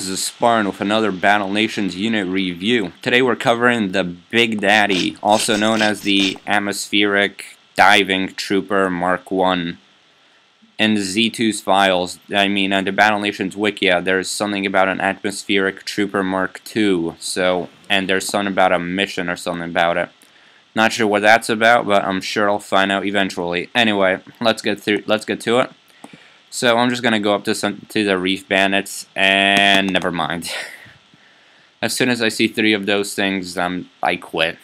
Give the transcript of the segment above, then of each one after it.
This is Spartan with another Battle Nations unit review. Today we're covering the Big Daddy, also known as the Atmospheric Diving Trooper Mark 1. In Z2's files, on the Battle Nations Wikia, there's something about an Atmospheric Trooper Mark 2, and there's something about a mission or something about it. Not sure what that's about, but I'm sure I'll find out eventually. Anyway, let's get to it. So I'm just gonna go up to the Reef Bandits, and never mind. As soon as I see 3 of those things, I quit.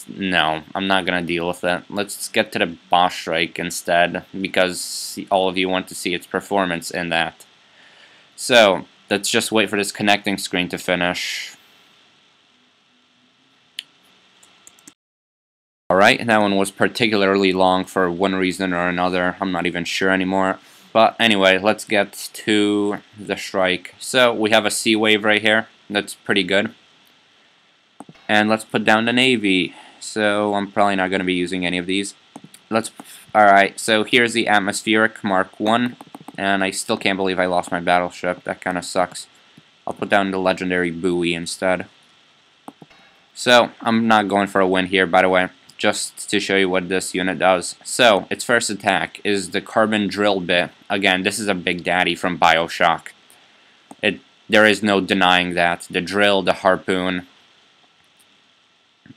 No, I'm not gonna deal with it. Let's get to the Boss Strike instead, because all of you want to see its performance in that. So let's just wait for this connecting screen to finish. Alright, that one was particularly long for one reason or another. I'm not even sure anymore. But anyway, let's get to the strike. So we have a sea wave right here. That's pretty good. And let's put down the Navy. So I'm probably not going to be using any of these. Alright, so here's the Atmospheric Mark 1. And I still can't believe I lost my battleship. That kind of sucks. I'll put down the Legendary Buoy instead. So I'm not going for a win here, by the way. Just to show you what this unit does. So, its first attack is the Carbon Drill Bit. Again, this is a Big Daddy from BioShock. There is no denying that. The drill, the harpoon,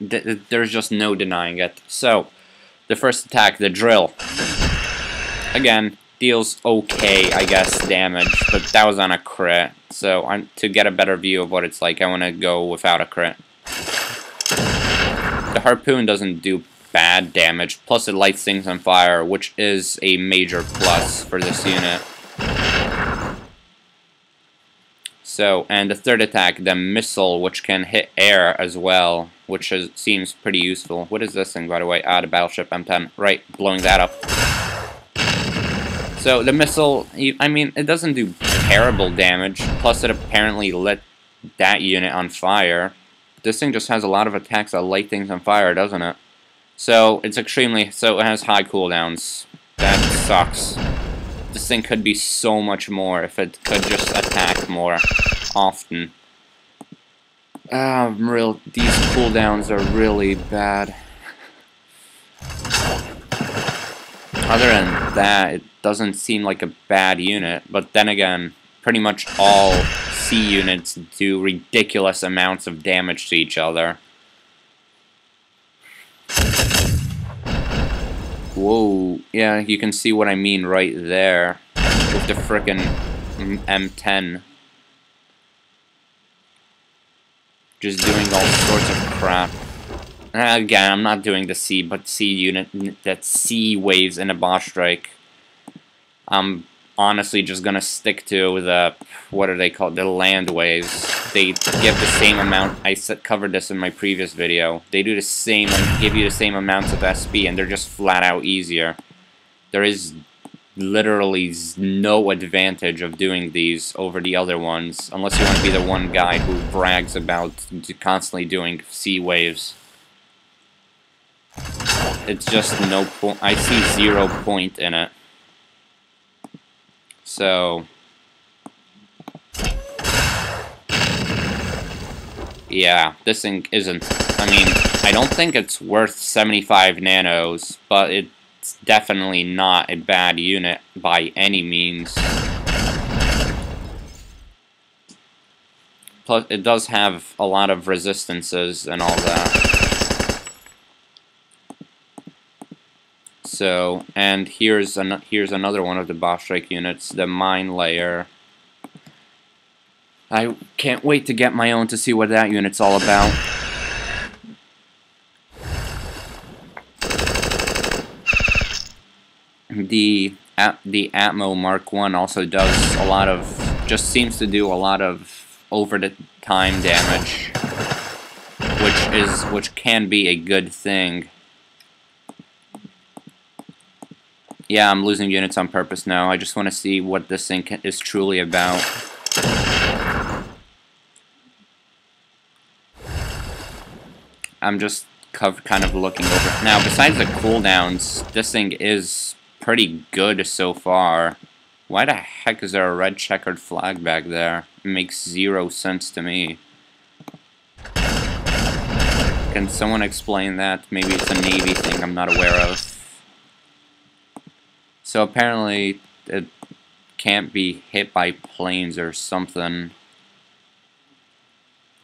there's just no denying it. So, the first attack, the drill. Again, deals okay, I guess, damage, but that was on a crit. So, to get a better view of what it's like, I want to go without a crit. The harpoon doesn't do bad damage, plus it lights things on fire, which is a major plus for this unit. So, and the third attack, the missile, which can hit air as well, which seems pretty useful. What is this thing, by the way? Ah, the Battleship M10. Right, blowing that up. So, the missile, it doesn't do terrible damage, plus it apparently lit that unit on fire. This thing just has a lot of attacks that light things on fire, doesn't it? So, it has high cooldowns. That sucks. This thing could be so much more if it could just attack more often. These cooldowns are really bad. Other than that, it doesn't seem like a bad unit, but then again, pretty much all sea units do ridiculous amounts of damage to each other. Whoa, yeah, you can see what I mean right there with the frickin' M10. Just doing all sorts of crap. Again, I'm not doing the sea, but sea unit, that sea waves in a boss strike. I'm honestly just gonna stick to the, what are they called, the land waves. They give the same amount. I covered this in my previous video. They do the same and give you the same amounts of SP, and they're just flat out easier. There is literally no advantage of doing these over the other ones, unless you want to be the one guy who brags about constantly doing sea waves. It's just no point. I see 0 point in it. So, yeah, this thing isn't, I don't think it's worth 75 nanos, but it's definitely not a bad unit by any means. Plus, it does have a lot of resistances and all that. So, and here's another one of the boss strike units, the Mine Layer. I can't wait to get my own to see what that unit's all about. The Atmo Mark 1 also does a lot of, seems to do a lot of over the time damage, which can be a good thing. Yeah, I'm losing units on purpose now. I just want to see what this thing is truly about. I'm just kind of looking over. Now, besides the cooldowns, this thing is pretty good so far. Why the heck is there a red checkered flag back there? It makes zero sense to me. Can someone explain that? Maybe it's a Navy thing I'm not aware of. So apparently it can't be hit by planes or something.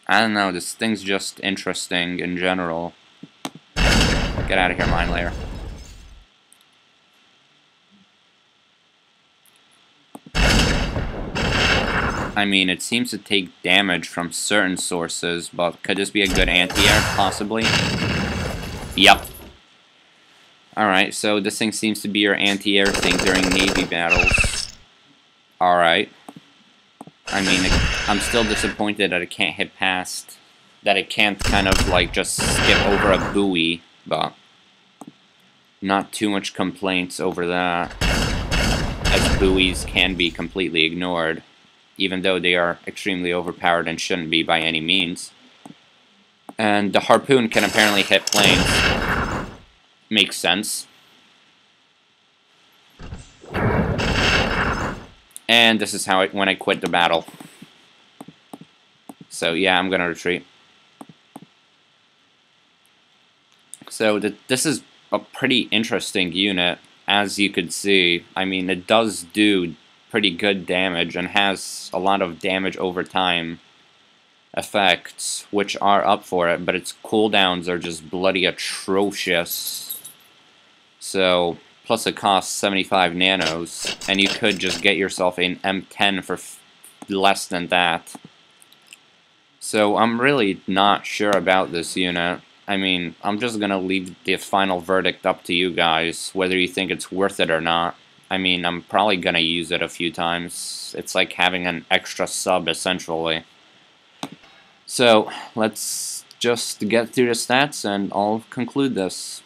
I don't know, this thing's just interesting in general. Get out of here, mine layer. I mean, it seems to take damage from certain sources, but could this be a good anti-air, possibly? Yep. Alright, so this thing seems to be your anti-air thing during Navy battles. Alright. I mean, I'm still disappointed that it can't hit past, that it can't kind of like just skip over a buoy, but not too much complaints over that, as buoys can be completely ignored, even though they are extremely overpowered and shouldn't be by any means. And the harpoon can apparently hit planes. Makes sense. And this is how when I quit the battle. So yeah, I'm gonna retreat. So this is a pretty interesting unit, as you could see. I mean, it does do pretty good damage and has a lot of damage over time effects, which are up for it, but its cooldowns are just bloody atrocious. So, plus it costs 75 nanos, and you could just get yourself an M10 for less than that. So I'm really not sure about this unit. I mean, I'm just gonna leave the final verdict up to you guys, whether you think it's worth it or not. I mean, I'm probably gonna use it a few times. It's like having an extra sub, essentially. So, let's just get through the stats and I'll conclude this.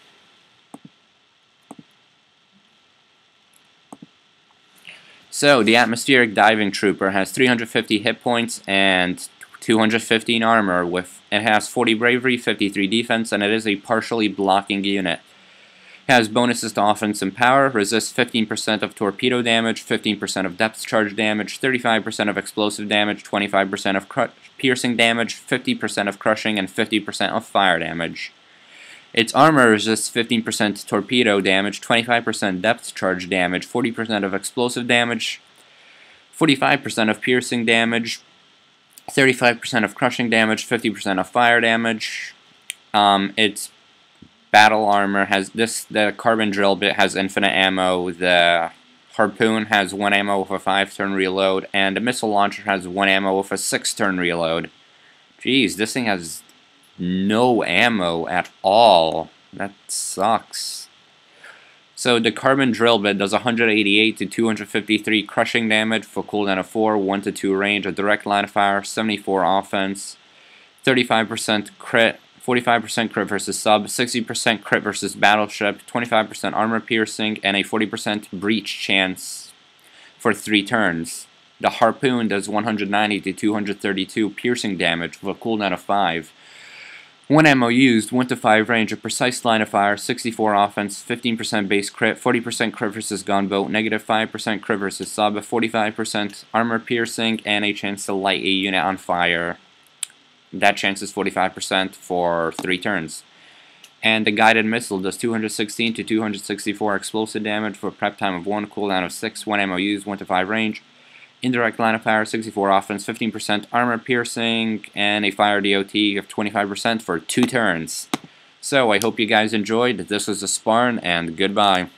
So, the Atmospheric Diving Trooper has 350 hit points and 215 armor. It has 40 bravery, 53 defense, and it is a partially blocking unit. It has bonuses to offense and power, resists 15% of torpedo damage, 15% of depth charge damage, 35% of explosive damage, 25% of piercing damage, 50% of crushing, and 50% of fire damage. Its armor resists 15% torpedo damage, 25% depth charge damage, 40% of explosive damage, 45% of piercing damage, 35% of crushing damage, 50% of fire damage. Its battle armor has the carbon drill bit has infinite ammo, the harpoon has 1 ammo with a 5-turn reload, and the missile launcher has 1 ammo with a 6-turn reload. Jeez, this thing has no ammo at all. That sucks. So the carbon drill bit does 188 to 253 crushing damage for cooldown of 4, 1 to 2 range, a direct line of fire, 74 offense, 35% crit, 45% crit versus sub, 60% crit versus battleship, 25% armor piercing, and a 40% breach chance for 3 turns. The harpoon does 190 to 232 piercing damage with a cooldown of 5. 1 ammo used, 1 to 5 range, a precise line of fire, 64 offense, 15% base crit, 40% crit versus gunboat, negative 5% crit versus sub, 45% armor piercing, and a chance to light a unit on fire. That chance is 45% for 3 turns. And the guided missile does 216 to 264 explosive damage for a prep time of 1, cooldown of 6, 1 ammo used, 1 to 5 range. Indirect line of fire, 64 offense, 15% armor piercing, and a fire DOT of 25% for 2 turns. So, I hope you guys enjoyed. This was TheSpartan, and goodbye.